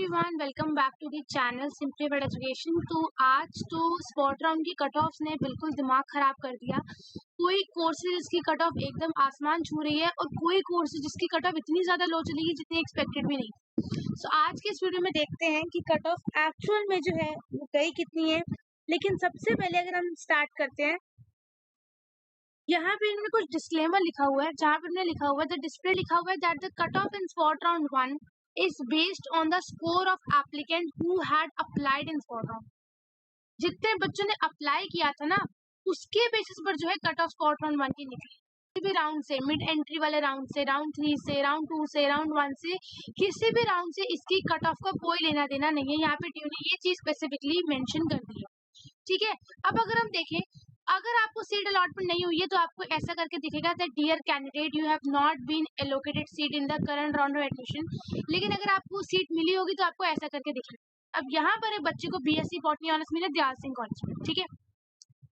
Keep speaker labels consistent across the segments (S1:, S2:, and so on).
S1: Everyone, welcome back to the channel simplified education. तो आज तो स्पॉट राउंड की कट ऑफ्स ने बिल्कुल दिमाग खराब कर दिया। कोई कोर्सेज जिसकी कट ऑफ एकदम आसमान छू रही है और कोई कोर्सेज जिसकी कट ऑफ इतनी ज़्यादा लो चलेगी जितनी एक्सपेक्टेड भी नहीं। सो आज के इस वीडियो में देखते हैं कि कट ऑफ एक्चुअल में जो है वो गई कितनी है। लेकिन सबसे पहले अगर हम स्टार्ट करते हैं, यहाँ पे इन्होंने कुछ डिस्क्लेमर लिखा हुआ है, जहाँ पे इन्होंने लिखा हुआ है द डिस्प्ले लिखा हुआ है that the cut off in spot round 1 is based on the score of applicant who had applied in spot round। जितने बच्चों ने अप्लाई किया था ना, उसके बेसिस पर जो है कट ऑफ स्पॉट राउंड 1 की निकली। किसी भी राउंड से, मिड एंट्री वाले राउंड से, राउंड 3 से, राउंड 2 से, राउंड 1 से, किसी भी राउंड से इसकी कट ऑफ का कोई लेना देना नहीं है। यहाँ पे ड्यू ने ये चीज स्पेसिफिकली मेंशन कर दी है, ठीक है। अब अगर हम देखें, अगर आपको सीट अलॉटमेंट नहीं हुई है तो आपको ऐसा करके दिखेगा that dear candidate you have not been allocated seat in the current round of admission. लेकिन अगर आपको सीट मिली होगी तो आपको ऐसा करके दिखेगा। अब यहाँ पर एक बच्चे को बीएससी बॉटनी ऑनर्स मिला दयाल सिंह कॉलेज में, ठीक है,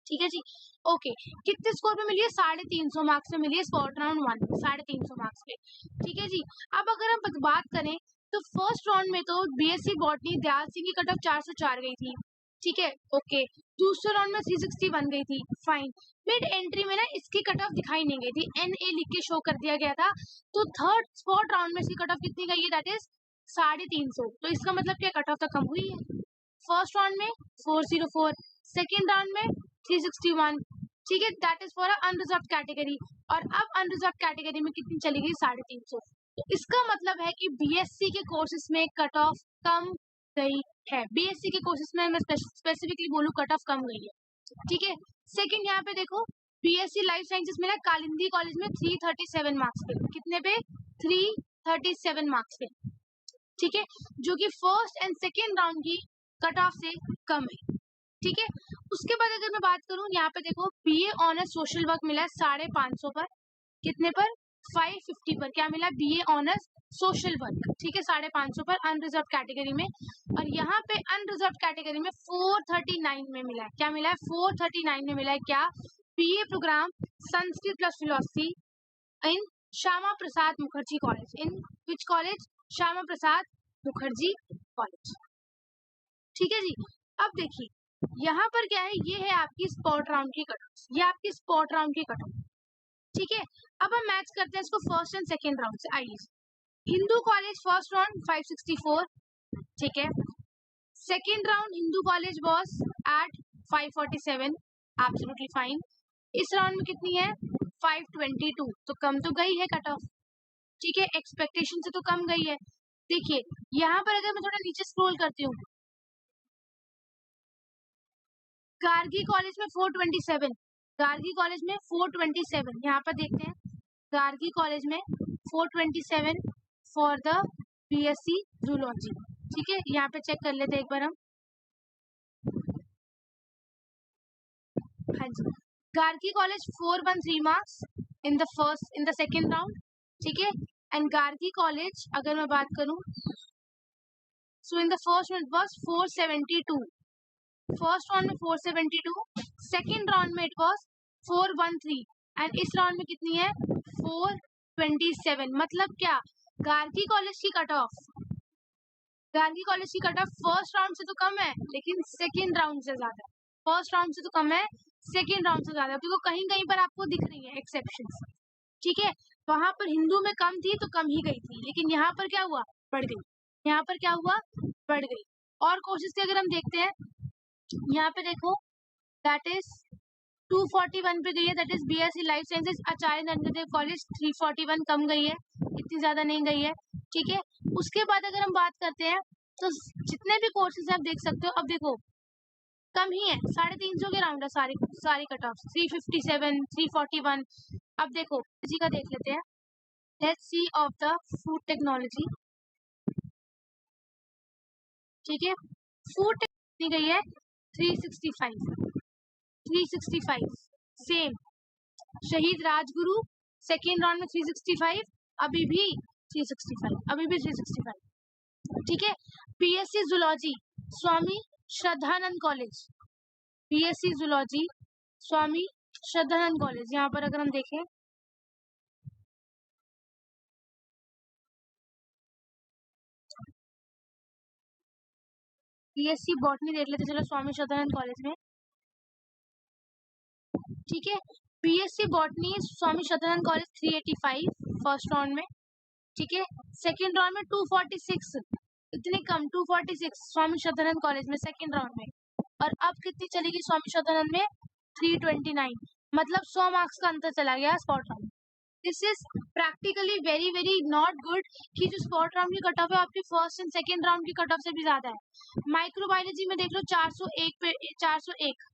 S1: ठीक है जी, ओके। कितने स्कोर पे मिली है? 350 मार्क्स में मिली है स्पॉट राउंड 1, 350 मार्क्स पे, ठीक है जी। अब अगर हम बात करें तो फर्स्ट राउंड में तो बीएससी बॉटनी दयाल सिंह की कट ऑफ 404 गई थी, ठीक है, ओके। दूसरे राउंड में 361 गई थी, फाइन। मिड एंट्री में ना इसकी कट ऑफ दिखाई नहीं गई थी, एनए लिख के शो कर दिया गया था। तो थर्ड स्पॉट राउंड में इसकी कट ऑफ कितनी गई है? That is 350। तो इसका मतलब क्या, कट ऑफ तो कम हुई है। फर्स्ट राउंड में 404, सेकेंड राउंड में 361, ठीक है, that is for unreserved category. और अब अनरिजर्व्ड कैटेगरी में कितनी चली गई? 350। तो इसका मतलब है कि बीएससी के कोर्सेज में कट ऑफ कम गई है। बीएससी के कोर्सेज में मैं स्पेसिफिकली बोलूं कट ऑफ कम गई है, ठीक है। सेकंड यहाँ पे देखो, बीएससी लाइफ साइंसेज में ना कालिंदी कॉलेज में 337 मार्क्स पे, कितने पे? 337 मार्क्स पे, ठीक है, जो कि फर्स्ट एंड सेकेंड राउंड की कट ऑफ से कम है, ठीक है। उसके बाद अगर मैं बात करूं, यहाँ पे देखो बीए ऑनर्स सोशल वर्क मिला है 550 पर, कितने पर? 550 पर। क्या मिला? बीए ऑनर्स सोशल वर्क, ठीक है, 550 पर अनरिजर्व कैटेगरी में। और यहाँ पे अनरिजर्व कैटेगरी में 439 में मिला है। क्या मिला है? 439 में मिला है। क्या? BA program Sanskrit plus philosophy in Shyama Prasad Mukherjee college. In which college? Shyama Prasad Mukherjee college, ठीक है जी। अब देखिए यहाँ पर क्या है, ये है आपकी स्पॉट राउंड की कट ऑफ, ये आपकी स्पॉट राउंड की कट ऑफ, ठीक है। अब हम मैच करते हैं इसको फर्स्ट एंड सेकेंड राउंड से। आइए, हिंदू कॉलेज फर्स्ट राउंड 564, ठीक है। Second round Hindu college was at 547, absolutely fine. इस राउंड में कितनी है? 522, तो कम तो गई है कट ऑफ, ठीक है, एक्सपेक्टेशन से तो कम गई है। देखिए यहाँ पर अगर मैं थोड़ा नीचे स्क्रॉल करती हूँ, गार्गी कॉलेज में 427, गार्गी कॉलेज में 427, यहाँ पर देखते हैं गार्गी कॉलेज में 427 फॉर द बीएससी जूलॉजी, ठीक है। यहाँ पे चेक कर लेते हैं एक बार हम, हाँ जी, Gargi college 413 marks in the second round, ठीक है। एंड गार्गी कॉलेज अगर मैं बात करूं, so in the first round was 472, first round में 472, सेकेंड राउंड में इट वाज 413 एंड इस राउंड में कितनी है? 427। मतलब क्या, गार्गी कॉलेज की कट ऑफ, गार्गी कॉलेज की कट ऑफ फर्स्ट राउंड से तो कम है लेकिन सेकेंड राउंड से ज्यादा है। फर्स्ट राउंड से तो कम है, सेकेंड राउंड से ज्यादा है। देखो कहीं कहीं पर आपको दिख रही है एक्सेप्शंस, ठीक है। वहां पर हिंदू में कम थी तो कम ही गई थी, लेकिन यहाँ पर क्या हुआ? बढ़ गई। यहाँ पर क्या हुआ? बढ़ गई। और कोर्सेज की अगर हम देखते हैं, यहाँ पे देखो दैट इज 241 पे गई है, that is BSc life sciences Acharya Narendra Dev college 341, कम गई है, इतनी ज्यादा नहीं गई है, ठीक है। उसके बाद अगर हम बात करते हैं तो जितने भी कोर्सेज आप देख सकते हो, अब देखो कम ही है, 350 के राउंड है सारी कट ऑफ, 357, 341। अब देखो इसी का देख लेते हैं, let's see of the food technology, ठीक है। फूड कितनी गई है? 365, 365 सेम। शहीद राजगुरु सेकेंड राउंड में 365, अभी भी 365, अभी भी 365, ठीक है। BSc zoology Swami Shraddhanand college, BSc zoology Swami Shraddhanand college, यहाँ पर अगर हम देखें बीएससी बॉटनी देख लेते चलो स्वामी सदानंद कॉलेज में। ठीक है, बीएससी बॉटनी स्वामी सदानंद कॉलेज 385 फर्स्ट राउंड में। ठीक है, सेकेंड राउंड में 246, इतने कम 246 स्वामी सदानंद कॉलेज में सेकेंड राउंड में। और अब कितनी चलेगी स्वामी सदानंद में 329, मतलब 100 मार्क्स का अंतर चला गया spot round. This is practically very very not good कि जो स्पॉट राउंड की कट ऑफ है आपकी फर्स्ट एंड सेकेंड राउंड की कट ऑफ से भी ज्यादा है। माइक्रोबायोलॉजी में देख लो 401 पे 401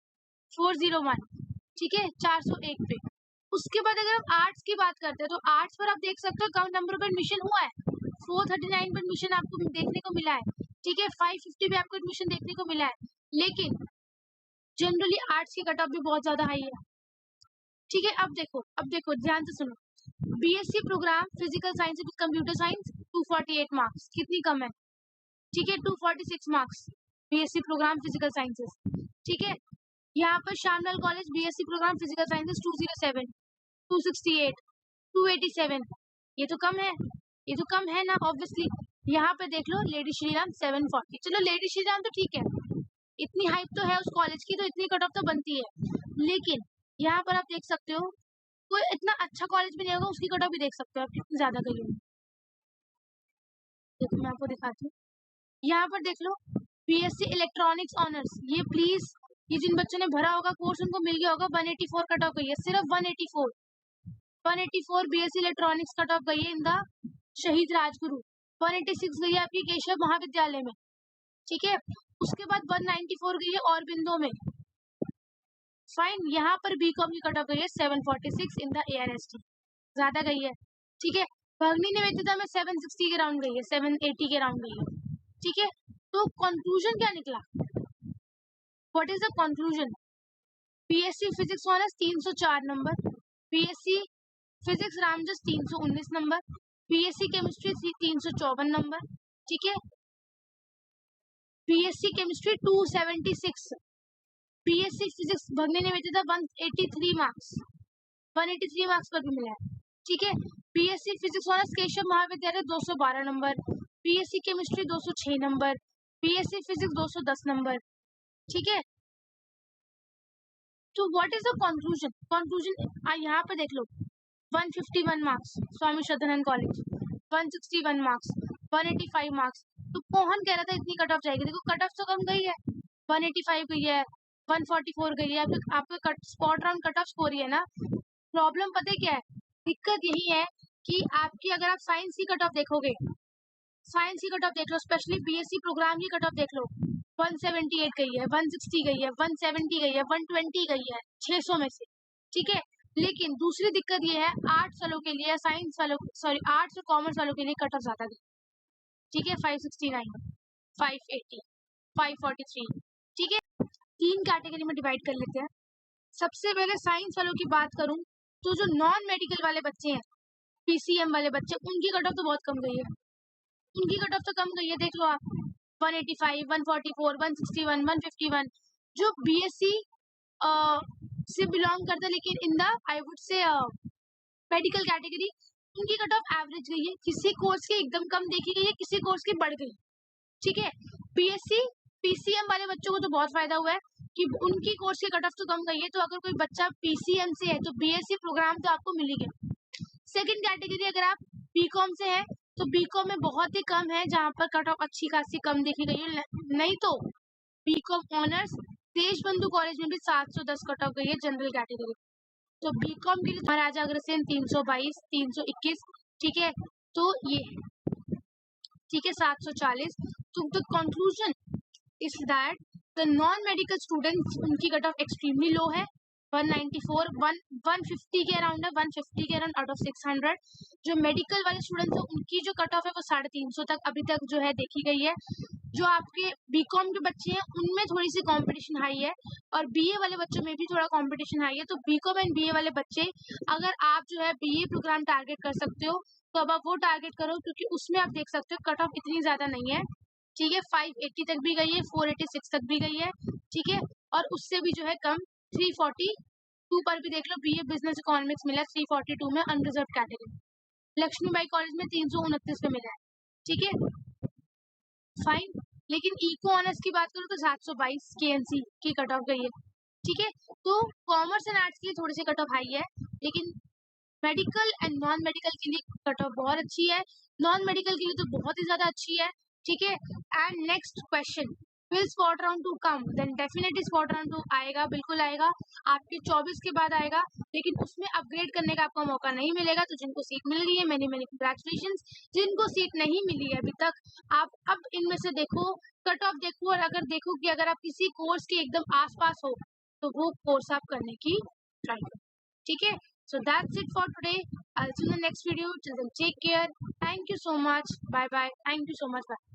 S1: 401, ठीक है 401 पे। उसके बाद अगर हम आर्ट्स की बात करते हैं तो आर्ट्स पर आप देख सकते हो कम नंबर पर एडमिशन हुआ है, 439 पर एडमिशन आपको देखने को मिला है। ठीक है, 550 पे आपको एडमिशन देखने को मिला है, लेकिन जनरली आर्ट्स की कट ऑफ भी बहुत ज्यादा हाई है। ठीक है, अब देखो ध्यान से सुनो, BSc program physical science with computer science 248 marks, कितनी कम है। ठीक है, 246 marks BSc program physical sciences. ठीक है, यहाँ पर Shyamlal college BSc program physical sciences 207, 268, 287, ये तो कम है, ये तो कम है ना ऑब्वियसली। यहाँ पे देख लो लेडी श्रीराम 740, चलो लेडी श्रीराम तो ठीक है, इतनी हाइप तो है उस कॉलेज की तो इतनी कट ऑफ तो बनती है, लेकिन यहाँ पर आप देख सकते हो कोई इतना अच्छा कॉलेज भी नहीं होगा उसकी कट ऑफ भी देख सकते हो आप कितनी ज्यादा गई है। देखो मैं आपको दिखाती हूँ, यहाँ पर देख लो बीएससी इलेक्ट्रॉनिक्स ऑनर्स, ये प्लीज ये जिन बच्चों ने भरा होगा कोर्स उनको मिल गया होगा, 184 कट ऑफ गई है, सिर्फ 184 बीएससी इलेक्ट्रॉनिक्स कट ऑफ गई है इन द शहीद राजगुरु। 186 गई है आपकी केशव महाविद्यालय में। ठीक है, उसके बाद 194 गई है औरबिंदो में। फाइन, यहाँ पर बीकॉम की कट ऑफ गई है 746 इन द एआरएसटी, ज्यादा गई है। ठीक है, भगनी निवेदिता में 760 के राउंड गई है, 780 के राउंड गई है। ठीक है, तो कंक्लूजन क्या निकला, what is the conclusion, BSc physics honours 304 number, BSc physics Ramjas 319 number, BSc chemistry 354 number. ठीक है, बीएससी केमिस्ट्री 276, बीएससी फिजिक्स भगनी निवेदिता 183 मार्क्स, 183 मार्क्स पर भी मिला है। ठीक है, बीएससी फिजिक्स ऑनर्स केशव महाविद्यालय 212 number, BSc chemistry 206 number, BSc physics 210 number. ठीक है, तो व्हाट इज द कंक्लूजन, यहाँ पे देख लो 151 मार्क्स स्वामी सदानंद कॉलेज, 161 मार्क्स, 185 मार्क्स। तो कौन कह रहा था इतनी कट ऑफ जाएगी, देखो कट ऑफ तो कम गई है, 185 गई है, 144 गई है, आपका spot round cut off score ही है ना। प्रॉब्लम पता है क्या है, दिक्कत यही है कि आपकी अगर आप साइंस की कट ऑफ देखोगे, साइंस की कट ऑफ देख लो, स्पेशली बीएससी प्रोग्राम की कट ऑफ देख लो, 178 गई है, 160 गई है, 170 गई है, 120 गई है 600 में से। ठीक है, लेकिन दूसरी दिक्कत ये है आर्ट्स वालों के लिए, साइंस वालों आर्ट्स और कॉमर्स वालों के लिए कट ऑफ ज्यादा गई। ठीक है, 569, 580, 543। ठीक है, तीन कैटेगरी में डिवाइड कर लेते हैं। सबसे पहले साइंस वालों की बात करूं तो जो नॉन मेडिकल वाले बच्चे हैं, पीसीएम वाले बच्चे, उनकी कट ऑफ तो बहुत कम गई है, उनकी कट ऑफ तो कम गई है, देख लो आप 185, 144, 161, 151। जो बीएससी से बिलोंग करता है लेकिन in the I would say medical category, उनकी कट ऑफ एवरेज गई है, किसी कोर्स की एकदम कम देखी गई है, किसी कोर्स की बढ़ गई। ठीक है, बीएससी पीसीएम वाले बच्चों को तो बहुत फायदा हुआ है कि उनकी कोर्स की कट ऑफ तो कम गई है, तो अगर कोई बच्चा पीसीएम से है तो बीएससी प्रोग्राम तो आपको मिल ही गया। सेकंड कैटेगरी अगर आप बीकॉम से है तो बीकॉम में बहुत ही कम है जहां पर कट ऑफ अच्छी खासी कम देखी गई है, नहीं तो बीकॉम ऑनर्स देशबंधु कॉलेज में भी 710 कट ऑफ गई है जनरल कैटेगरी। तो बीकॉम के लिए महाराजा अग्रसेन 322, 321। ठीक है, तो ये ठीक है 740। तो the conclusion is that the non medical students उनकी कट ऑफ एक्सट्रीमली लो है, 194, 150 के अराउंड है, 150 के अराउंड आउट ऑफ 600। जो मेडिकल वाले स्टूडेंट्स हैं उनकी जो कट ऑफ है वो 350 तक अभी तक जो है देखी गई है। जो आपके बीकॉम के बच्चे हैं उनमें थोड़ी सी कंपटीशन हाई है और बीए वाले बच्चों में भी थोड़ा कंपटीशन हाई है। तो बीकॉम एंड बीए वाले बच्चे अगर आप जो है बीए प्रोग्राम टारगेट कर सकते हो तो अब आप वो टारगेट करो, क्योंकि उसमें आप देख सकते हो कट ऑफ इतनी ज्यादा नहीं है। ठीक है, 580 तक भी गई है, 486 तक भी गई है। ठीक है, और उससे भी जो है कम 342 पर भी देख लो, बीए बिजनेस इकोनॉमिक्स मिला 342 में अनरिजर्व कैटेगरी, लक्ष्मीबाई कॉलेज में 329 पे मिला है। ठीक है, फाइन, लेकिन इको ऑनर्स की बात करूँ तो 722 केएनसी की कट ऑफ गई है, ठीक है। तो कॉमर्स एंड आर्ट्स के लिए थोड़ी सी कट ऑफ हाई है, लेकिन मेडिकल एंड नॉन मेडिकल के लिए कट ऑफ बहुत अच्छी है, नॉन मेडिकल के लिए तो बहुत ही ज्यादा अच्छी है, ठीक है। And next question, will spot round 2 come? Then definitely spot round 2 आएगा, बिल्कुल आएगा, आपके 24 के बाद आएगा, लेकिन उसमें अपग्रेड करने का आपको मौका नहीं मिलेगा। तो जिनको सीट मिल गई है मेनी मेनी कंग्रेचुलेशंस, जिनको सीट नहीं मिली है अभी तक, आप अब इनमें से देखो, कट ऑफ देखो, और अगर देखो कि अगर आप किसी कोर्स के एकदम आसपास हो तो वो कोर्स आप करने की ट्राई करो, ठीक है। So that's it for today. I'll see you in the next video. Till then, take care. Thank you so much. Bye bye. Thank you so much. Bye.